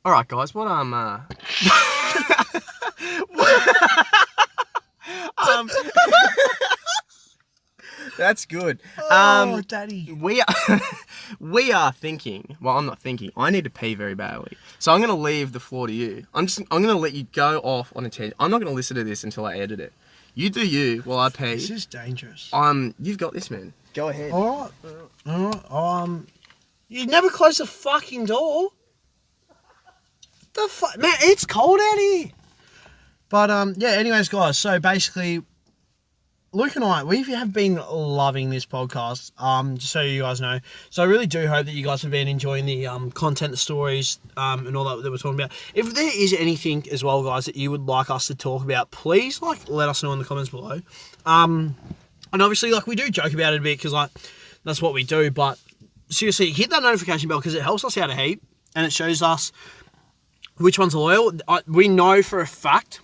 All right, guys. What That's good. Oh, Daddy. We are thinking. Well, I'm not thinking. I need to pee very badly, so I'm gonna leave the floor to you. I'm gonna let you go off on a tangent. I'm not gonna listen to this until I edit it. You do you while I pee. This is dangerous. You've got this, man. Go ahead. All right. You never close the fucking door. The fuck, man! It's cold out here. But yeah. Anyways, guys. So basically, Luke and I, we have been loving this podcast. Just so you guys know. So I really do hope that you guys have been enjoying the content, the stories, and all that we're talking about. If there is anything as well, guys, that you would like us to talk about, please let us know in the comments below. And obviously, we do joke about it a bit because that's what we do. But seriously, hit that notification bell because it helps us out a heap and it shows us which ones are loyal. We know for a fact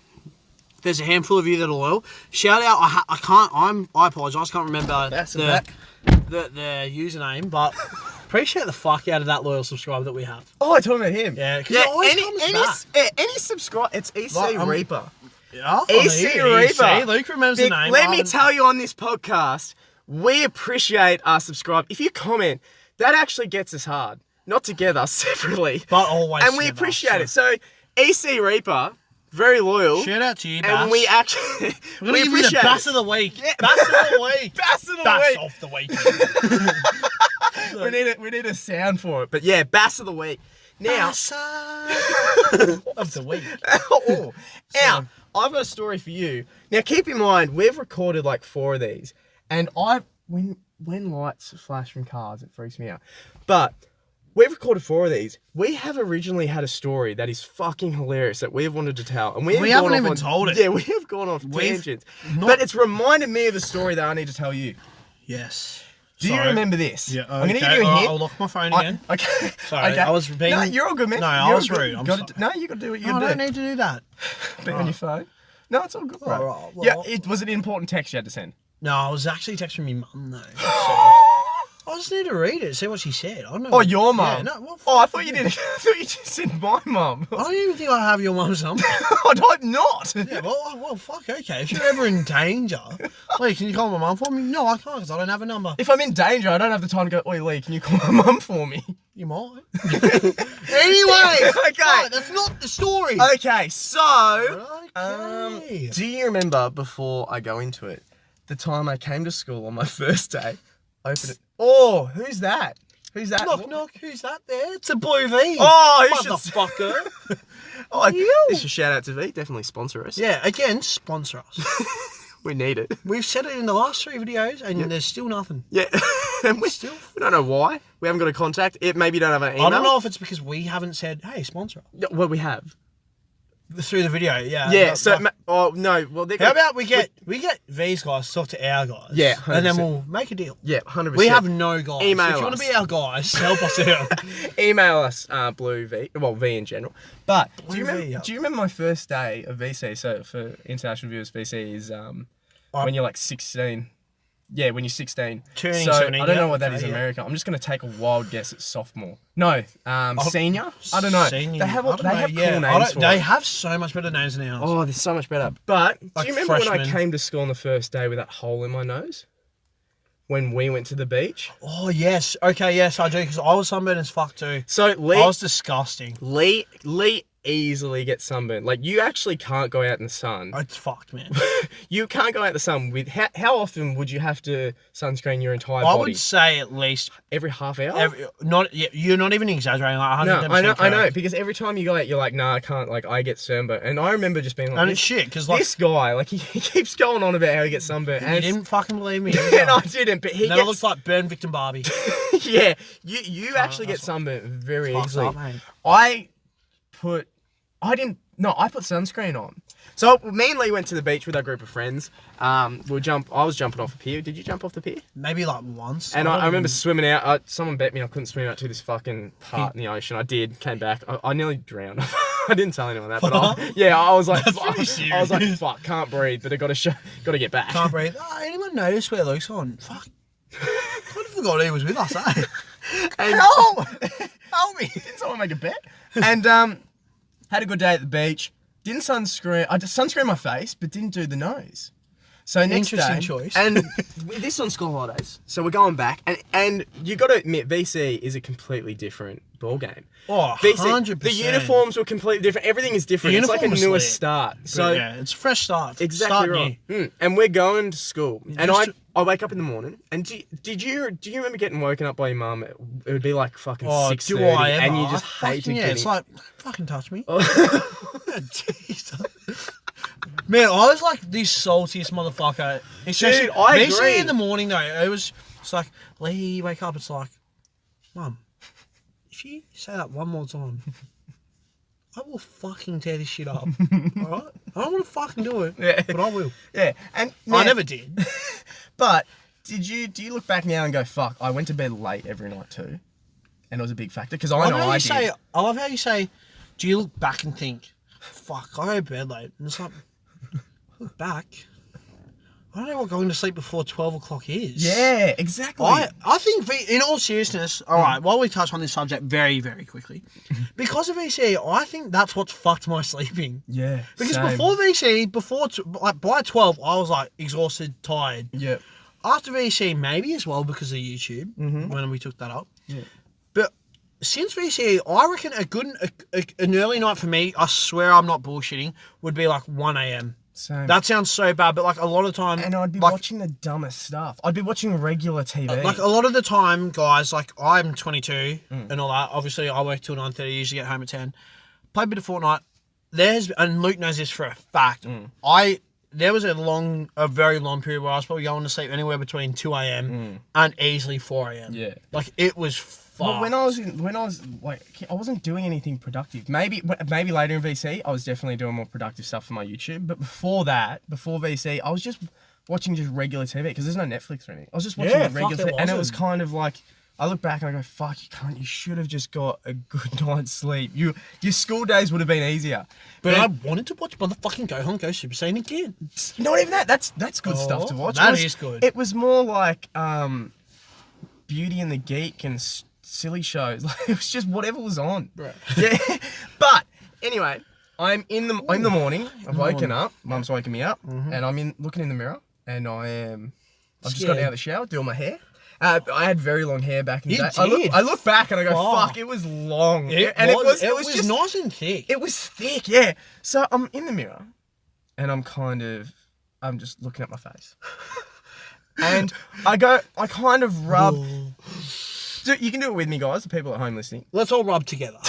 there's a handful of you that are loyal. Shout out! I apologise. Can't remember the username, but appreciate the fuck out of that loyal subscriber that we have. Oh, I'm talking about him. Yeah, because any subscribe. It's EC Reaper. Yeah, EC Reaper. Luke remembers the name. Let me tell you on this podcast, we appreciate our subscribe. If you comment, that actually gets us hard. Not together, separately. But always and we together, appreciate it. So, EC Reaper, very loyal. Shout out to you, Bass. And we actually... We're going to give you the Bass of the Week. Yeah. Bass of the Week. Bass of the Bass Week. of the Week. we need a sound for it. But yeah, Bass of the Week. Now... Bass of the Week. Oh. Now, I've got a story for you. Now, keep in mind, we've recorded 4 of these. And when lights flash from cars, it freaks me out. But... we've recorded 4 of these. We have originally had a story that is fucking hilarious that we've wanted to tell. And we haven't even told it. Yeah, we have gone off tangents. But it's reminded me of a story that I need to tell you. Yes. Do you remember this? Yeah. I'm going to give you a hint. I'll lock my phone again. Okay. Sorry, okay. I was being... No, you're all good, man. No, I was rude. I'm sorry. No, you got to do what you got to do. I don't need to do that. Be on your phone. No, it's all good, bro. Right, well, yeah, was it an important text you had to send? No, I was actually texting my mum, though. So I just need to read it, see what she said. I don't know. Oh, your mum? Yeah, no, I thought you did. I thought you just said my mum. I don't even think I have your mum's number. I'm not. Yeah, well, fuck, okay. If you're ever in danger, Lee, can you call my mum for me? No, I can't because I don't have a number. If I'm in danger, I don't have the time to go, oi, Lee, can you call my mum for me? You might. Anyway, okay. Right, that's not the story. Okay, so, Okay. Do you remember, before I go into it, the time I came to school on my first day, open it. Oh, who's that? Who's that? Knock, knock. Who's that there? It's a Blue V. Oh, who should... motherfucker. This is shout out to V. Definitely sponsor us. Yeah, again, sponsor us. We need it. We've said it in the last 3 videos, and there's still nothing. Yeah. And we don't know why. We haven't got a contact. Maybe you don't have an email. I don't know if it's because we haven't said, hey, sponsor us. Well, we have. Through the video, yeah. Yeah, no. Well, how about we get these guys to talk to our guys? Yeah, 100%. And then we'll make a deal. Yeah, 100%. We have no guys. Email if you want to be our guys, help us out. Email us, Blue V. Well, V in general. But do you V, remember my first day of VC? So for international viewers, VC is when you're 16. Yeah, when you're 16. Turning so 17. I don't know what that is in America. I'm just going to take a wild guess at sophomore. No, senior? I don't know. Senior. They have cool names for it. They have so much better names than ours. Oh, they're so much better. But do you remember freshman. when I came to school on the first day with that hole in my nose? When we went to the beach? Oh, yes. Okay, yes, I do, because I was sunburned as fuck too. So I was disgusting. Lee easily gets sunburned. You actually can't go out in the sun. It's fucked, man. You can't go out in the sun with... How often would you have to sunscreen your entire body? I would say at least... Every half hour? You're not even exaggerating. 100% No, I know. Because every time you go out, you're like, nah, I can't. I get sunburned. And I remember just being like... And it's shit, because this guy, he keeps going on about how he gets sunburned. And you didn't fucking believe me. No, I didn't, but he gets... looks like burn victim Barbie. Yeah, you actually get sunburned very easily. Up, mate. I put sunscreen on. So me and Lee went to the beach with our group of friends. I was jumping off a pier. Did you jump off the pier? Maybe once. And I remember swimming out. Someone bet me I couldn't swim out to this fucking part in the ocean. I did. Came back. I nearly drowned. I didn't tell anyone that, but I was like, fuck, can't breathe. But I got to get back. Can't breathe. Oh, anyone notice where Luke's on? Fuck. I kind of forgot he was with us, eh? And Help me! Did someone make a bet? And Had a good day at the beach. Didn't sunscreen. I just sunscreened my face, but didn't do the nose. So next Interesting day, choice. And this on school holidays. So we're going back, and you got to admit, VC is a completely different ball game. Oh, VC, 100%. The uniforms were completely different. Everything is different. It's like a uniform newer was lit. start. But So yeah, it's a fresh start. exactly Start right. new. And we're going to school, and Just I wake up in the morning, and do you remember getting woken up by your mum? It would be like fucking 6:30, do I ever? and you just I hated fucking, yeah, getting. it's like, fucking touch me. Jeez. Man, I was like the saltiest motherfucker. Especially, Dude, I VC agree. in the morning though, it's like, Lee, wake up. It's like, Mum, if you say that one more time, I will fucking tear this shit up. Alright? I don't want to fucking do it, Yeah. but I will. Yeah, and I never did. But do you look back now and go, fuck, I went to bed late every night too, and it was a big factor because I know I did. I love how you say, do you look back and think, fuck, I go to bed late, and it's like, look back. I don't know what going to sleep before 12 o'clock is. Yeah, exactly. I think, in all seriousness, all right, while we touch on this subject very, very quickly, because of VC, I think that's what's fucked my sleeping. Yeah, Because same. before VC, like by 12, I was like exhausted, tired. Yeah. After VC, maybe as well because of YouTube, when we took that up. Yeah. But since VC, I reckon an early night for me, I swear I'm not bullshitting, would be like 1 a.m. Same. That sounds so bad, but like a lot of time... And I'd be like, watching the dumbest stuff. I'd be watching regular TV. Like a lot of the time, guys, like I'm 22 and all that. Obviously, I work till 9:30, usually get home at 10. Play a bit of Fortnite. And Luke knows this for a fact. There was a very long period where I was probably going to sleep anywhere between 2 a.m. and easily 4 a.m. Yeah. Like it was fucked. Well, when I was like, I wasn't doing anything productive. Maybe later in VC, I was definitely doing more productive stuff for my YouTube. But before VC, I was just watching regular TV because there's no Netflix or anything. I was just watching regular TV, and it was kind of like, I look back and I go, fuck, you should have just got a good night's sleep. Your school days would have been easier. But I wanted to watch motherfucking Gohan Go Super Saiyan again. Not even that. That's good stuff to watch. That is good. It was more like Beauty and the Geek and silly shows. Like it was just whatever was on. Right. Yeah. But anyway, I'm in the morning. I've woken up. Mum's waking me up, and I'm looking in the mirror, and I've just gotten out of the shower, doing my hair. I had very long hair back in the day. I look back and I go, fuck, it was long. It was just nice and thick. It was thick, yeah. So I'm in the mirror, and I'm just looking at my face. And I kind of rub. You can do it with me, guys, the people at home listening. Let's all rub together.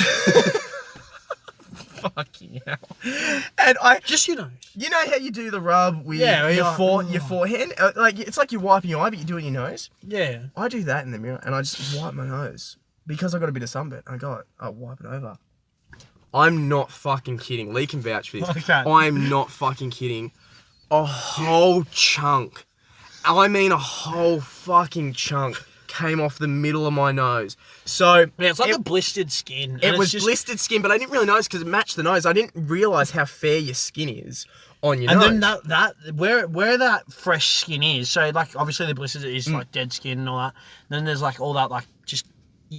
Fucking hell. And just you know how you do the rub with your forehead? Like it's like you're wiping your eye, but you do it in your nose. Yeah. I do that in the mirror, and I just wipe my nose because I got a bit of sunburn. I wipe it over. I'm not fucking kidding. Lee can vouch for this. Okay. I'm not fucking kidding. A whole chunk. I mean, a whole fucking chunk came off the middle of my nose. So yeah, it's like the blistered skin. It was blistered skin, but I didn't really notice because it matched the nose. I didn't realise how fair your skin is on your nose. And then that where that fresh skin is, so like obviously the blisters is like dead skin and all that. Then there's like all that like just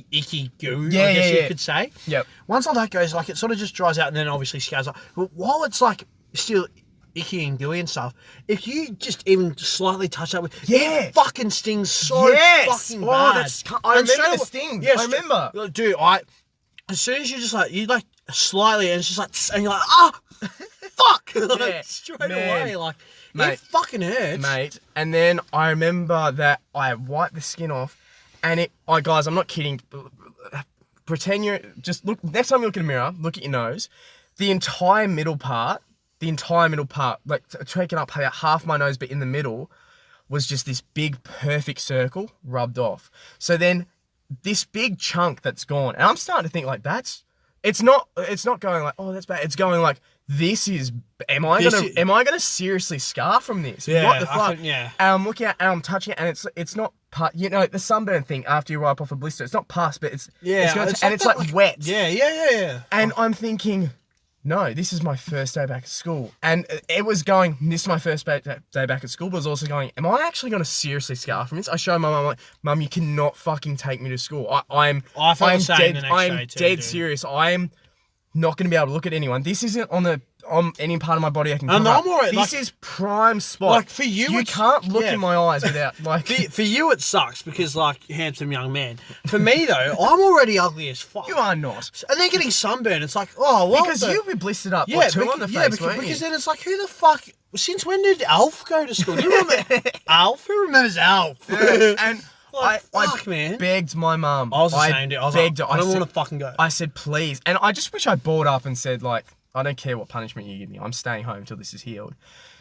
icky goo, I guess you could say. Yep. Once all that goes, like it sort of just dries out and then obviously scales up. But while it's like still icky and gooey and stuff, if you just even slightly touch that with, it fucking stings so fucking bad. I remember the sting. Yes, I remember. Dude, as soon as you just like, you like slightly and it's just like, and you're like, ah, fuck! Like, straight away, like, it fucking hurts. Mate, and then I remember that I wiped the skin off and guys, I'm not kidding, pretend you're, just look, next time you look in a mirror, look at your nose, the entire middle part, like taking up about half my nose, but in the middle was just this big perfect circle rubbed off. So then this big chunk that's gone, and I'm starting to think like it's not going like, oh, that's bad. It's going like, this is, am I gonna seriously scar from this? Yeah, what the fuck? And I'm looking at, and I'm touching it, and it's not pus. You know, the sunburn thing after you wipe off a blister, it's not pus, but it's like wet. Yeah. And I'm thinking, no, this is my first day back at school. And it was going, this is my first day back at school, but it was also going, am I actually going to seriously scar from this? I show my mum, like, Mum, you cannot fucking take me to school. I'm dead serious. not going to be able to look at anyone. This isn't on any part of my body I can And cover up. I'm alright, This is prime spot. Like, for you, you it's- can't look yeah. in my eyes without, like... For you, it sucks because, like, handsome young man. For me, though, I'm already ugly as fuck. You are not. And they're getting sunburn. It's like, oh, well. Because you'll be blistered up, Yeah, two on the face, won't you? because then it's like, who the fuck... Since when did Alf go to school? Do you remember Alf? Who remembers Alf? Yeah, and Like, I fuck, man. begged my mum. I was the same, dude. I was begged like, her. I don't said- want to fucking go. I said, please. And I just wish I balled up and said, like, I don't care what punishment you give me. I'm staying home until this is healed.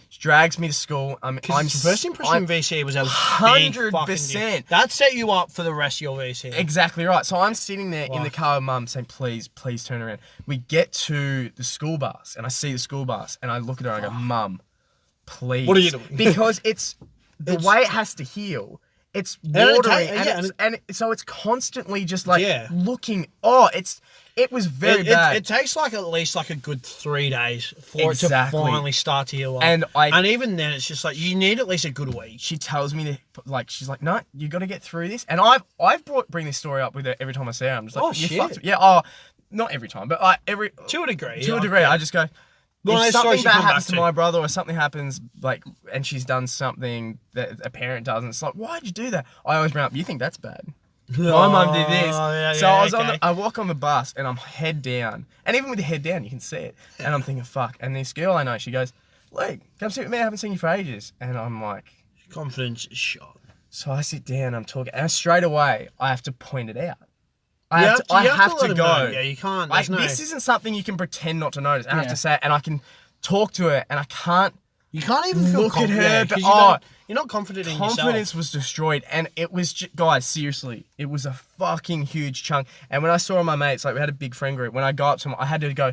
She drags me to school. I'm First impression in VC was a 100%. That set you up for the rest of your VC. Exactly right. So I'm sitting there in the car with mum saying, please turn around. We get to the school bus and I see the school bus and I look at her and I go, Mum, please. What are you doing? Because it's the way it has to heal. It's watering so it's constantly just like looking. It was very bad. It takes like at least like a good 3 days for it to Exactly. finally start to heal up. And even then, it's just like you need at least a good week. She tells me she's like, no, you got to get through this. And I've bring this story up with her every time I see her. I'm just like, Oh, you shit. fucked. Yeah. Not every time, but To a degree. to a degree. I just go. Well, If those something stories you bad come back happens to to. my brother or something happens, like, and she's done something that a parent doesn't, it's like, why'd you do that? I always bring up, you think that's bad? My mum did this. So I was I walk on the bus and I'm head down. And even with the head down, you can see it. And I'm thinking, fuck. And this girl I know, she goes, Luke, come sit with me. I haven't seen you for ages. And I'm like... Confidence is shot. So I sit down, I'm talking. And straight away, I have to point it out. I You have to let go. them know. Yeah, you can't. This isn't something you can pretend not to notice. I have to say it. And I can talk to her and I can't... You can't even feel look at her, confident. but You're not confident in yourself. confidence was destroyed, and it was guys, seriously, it was a fucking huge chunk. And when I saw my mates, like we had a big friend group, when I got up to them, I had to go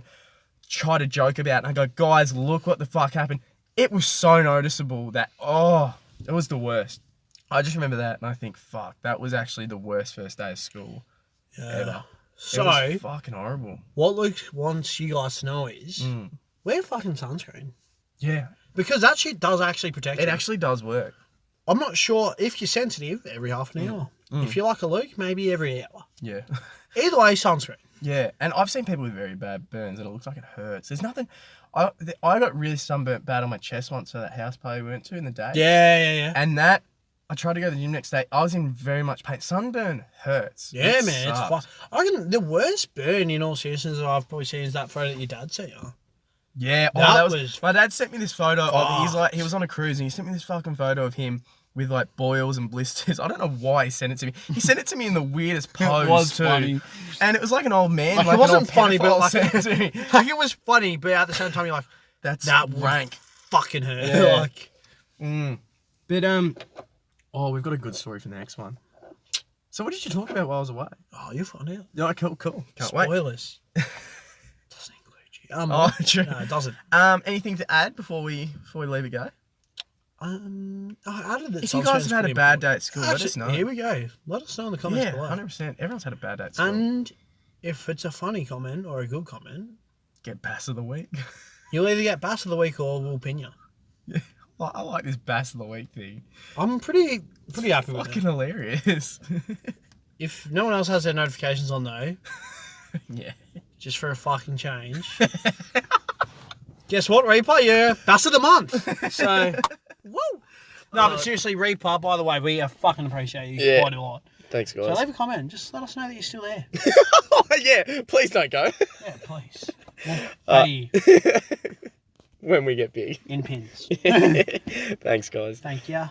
try to joke about it. And I go, guys, look what the fuck happened. It was so noticeable that it was the worst. I just remember that, and I think, fuck, that was actually the worst first day of school ever. So, it was fucking horrible. what Luke wants you guys to know is wear fucking sunscreen. Yeah. Because that shit does actually protect you. It actually does work. I'm not sure if you're sensitive every half an hour. If you're like a Luke, maybe every hour. Yeah. Either way, sunscreen. Yeah, and I've seen people with very bad burns and it looks like it hurts. There's nothing... I got really sunburnt bad on my chest once at that house party we went to in the day. Yeah. And that... I tried to go to the gym next day. I was in very much pain. Sunburn hurts. Yeah, It man, it's sucks. fun. I reckon the worst burn in all seriousness I've probably seen is that photo that your dad sent you. Yeah, That that was- was... My dad sent me this photo of... Fuck. He was on a cruise and he sent me this fucking photo of him with like boils and blisters. I don't know why he sent it to me. He sent it to me in the weirdest pose was too. funny. And it was like an old man. Like, Like it wasn't an old funny, but pedophile like, sent it to me. like it was funny, but at the same time you're like, That's that rank. fucking hurt. Yeah. Like, But we've got a good story for the next one. So what did you talk about while I was away? oh, you'll find out. Yeah, cool. Can't wait. Spoilers. Doesn't include you. Oh, true. No, it doesn't. Anything to add before we leave it go? I added that. If you guys have had a bad day at school, let us know. Here we go. Let us know in the comments Yeah, below. 100%. Everyone's had a bad day at school. And if it's a funny comment or a good comment, Get bass of the week. you'll either get bass of the week or we'll pin you. Yeah, I like this bass of the week thing. I'm pretty happy with Fucking it. hilarious. If no one else has their notifications on though, Yeah. just for a fucking change. Guess what, Reaper? You're bass of the month. So, woo. No, but seriously, Reaper, by the way, we fucking appreciate you Yeah. quite a lot. Thanks, So leave a comment. Just let us know that you're still there. Yeah, please don't go. Yeah, please. We'll pay you When we get big. in pins. Thanks, guys. Thank ya.